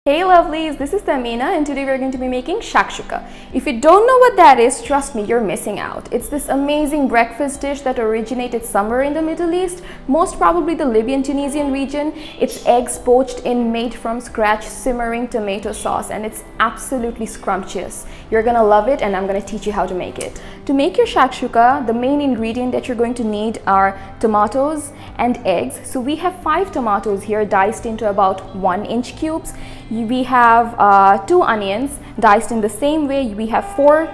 Hey lovelies, this is Tamina and today we're going to be making shakshuka. If you don't know what that is, trust me, you're missing out. It's this amazing breakfast dish that originated somewhere in the Middle East, most probably the Libyan Tunisian region. It's eggs poached in made from scratch simmering tomato sauce and it's absolutely scrumptious. You're gonna love it and I'm gonna teach you how to make it. To make your shakshuka, the main ingredient that you're going to need are tomatoes and eggs. So we have 5 tomatoes here diced into about 1-inch cubes. We have 2 onions diced in the same way. We have 4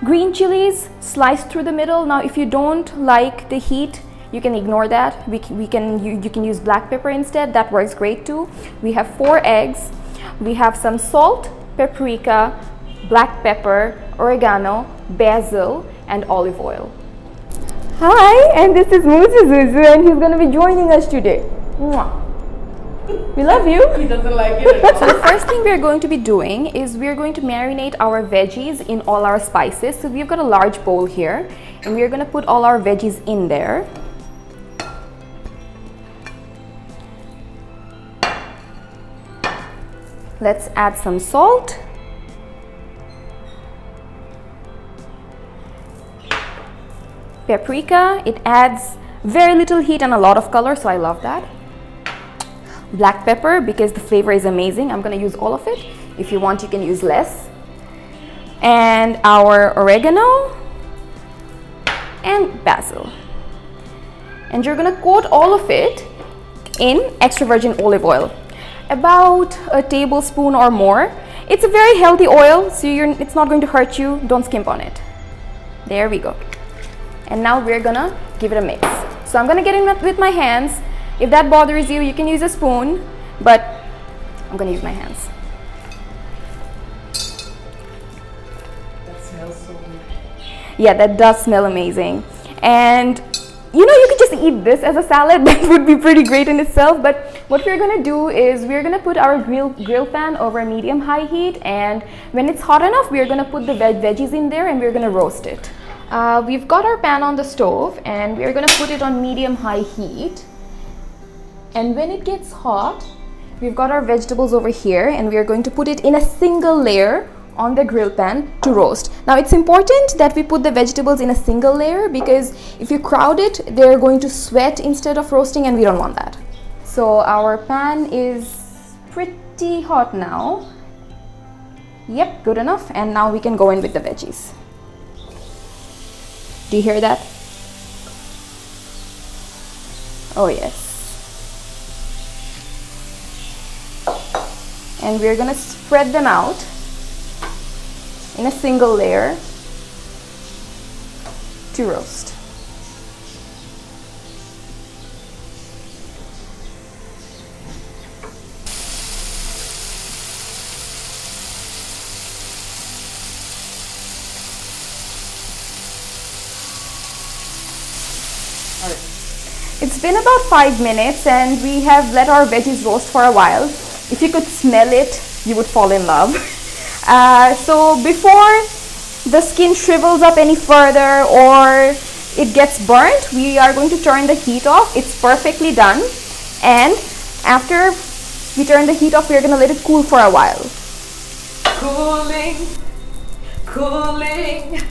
green chilies sliced through the middle. Now if you don't like the heat, you can ignore that. You can use black pepper instead. That works great too. We have 4 eggs. We have some salt, paprika, black pepper, oregano, basil and olive oil. Hi, and this is Zuzu and he's going to be joining us today. Mwah. We love you. He doesn't like it. So the first thing we're going to be doing is we're going to marinate our veggies in all our spices. So we've got a large bowl here and we're going to put all our veggies in there. Let's add some salt. Paprika, it adds very little heat and a lot of color, so I love that. Black pepper, because the flavor is amazing. I'm going to use all of it. If you want, you can use less. And our oregano and basil. And you're going to coat all of it in extra virgin olive oil. About a tablespoon or more. It's a very healthy oil, so it's not going to hurt you. Don't skimp on it. There we go. And now we're gonna give it a mix. So I'm gonna get in with my hands. If that bothers you, you can use a spoon, but I'm gonna use my hands. That smells so good. Yeah, that does smell amazing. And you know, you could just eat this as a salad. That would be pretty great in itself. But what we're gonna do is we're gonna put our grill pan over medium-high heat, and when it's hot enough, we're gonna put the veggies in there and we're gonna roast it. We've got our pan on the stove and we're going to put it on medium-high heat. And when it gets hot, we've got our vegetables over here and we're going to put it in a single layer on the grill pan to roast. Now it's important that we put the vegetables in a single layer because if you crowd it, they're going to sweat instead of roasting and we don't want that. So our pan is pretty hot now. Yep, good enough. And now we can go in with the veggies. Do you hear that? Oh yes. And we're gonna spread them out in a single layer to roast. It's been about 5 minutes and we have let our veggies roast for a while. If you could smell it, you would fall in love. So before the skin shrivels up any further or it gets burnt, we are going to turn the heat off. It's perfectly done. And after we turn the heat off, we're going to let it cool for a while. Cooling, cooling.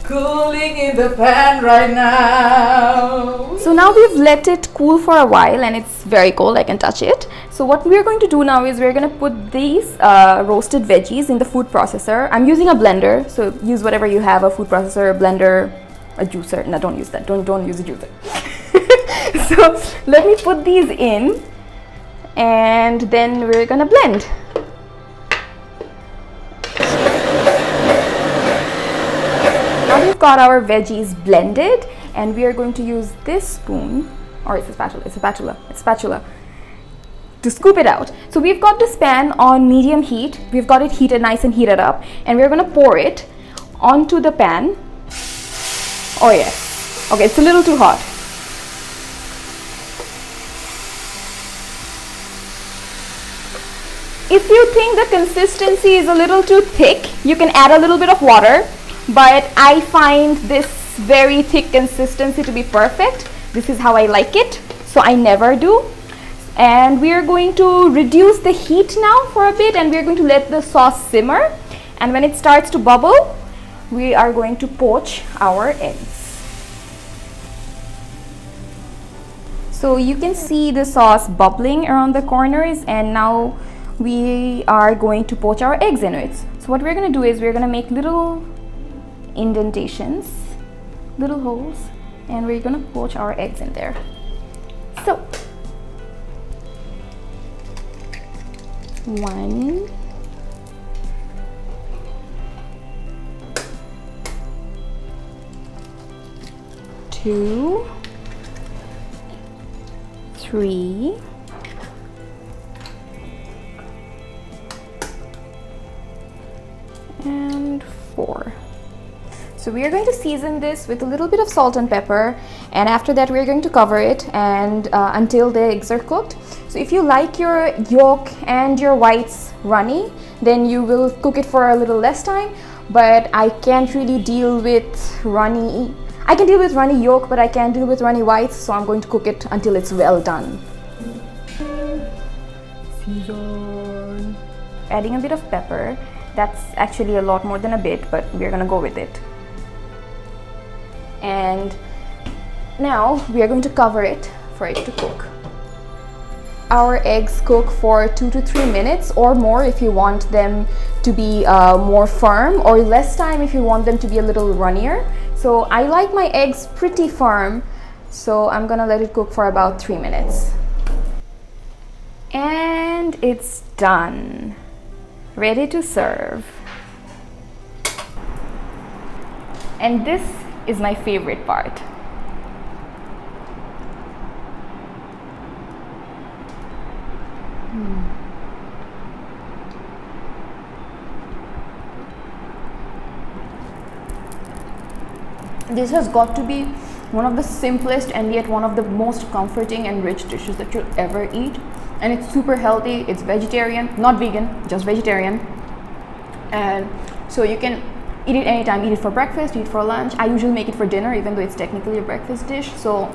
Cooling in the pan right now. So now we've let it cool for a while and it's very cold, I can touch it. So what we're going to do now is we're going to put these roasted veggies in the food processor. I'm using a blender, so use whatever you have, a food processor, a blender, a juicer. No, don't use that, don't use a juicer. So let me put these in and then we're going to blend. Now we've got our veggies blended and we are going to use this spoon, or it's a spatula, to scoop it out. So we've got this pan on medium heat, we've got it heated, nice and heated up, and we're going to pour it onto the pan. Oh yes, okay, it's a little too hot. If you think the consistency is a little too thick, you can add a little bit of water. But I find this very thick consistency to be perfect. This is how I like it, so I never do. And we are going to reduce the heat now for a bit, and we are going to let the sauce simmer. And when it starts to bubble, we are going to poach our eggs. So you can see the sauce bubbling around the corners, and now we are going to poach our eggs in it. So what we're going to do is we're going to make little indentations, little holes, and we're going to poach our eggs in there. So 1, 2, 3, and 4. So we are going to season this with a little bit of salt and pepper, and after that we are going to cover it and until the eggs are cooked. So if you like your yolk and your whites runny, then you will cook it for a little less time, but I can't really deal with runny. I can deal with runny yolk, but I can't deal with runny whites, so I'm going to cook it until it's well done. Season. Adding a bit of pepper. That's actually a lot more than a bit, but we're gonna go with it. And now we are going to cover it for it to cook. Our eggs cook for 2 to 3 minutes or more if you want them to be more firm, or less time if you want them to be a little runnier. So I like my eggs pretty firm, so I'm gonna let it cook for about 3 minutes. And it's done. Ready to serve. And this is my favorite part. This has got to be one of the simplest and yet one of the most comforting and rich dishes that you'll ever eat. And it's super healthy. It's vegetarian, not vegan, just vegetarian. And so you can eat it anytime. Eat it for breakfast, eat it for lunch. I usually make it for dinner, even though it's technically a breakfast dish. So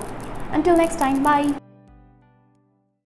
until next time, bye.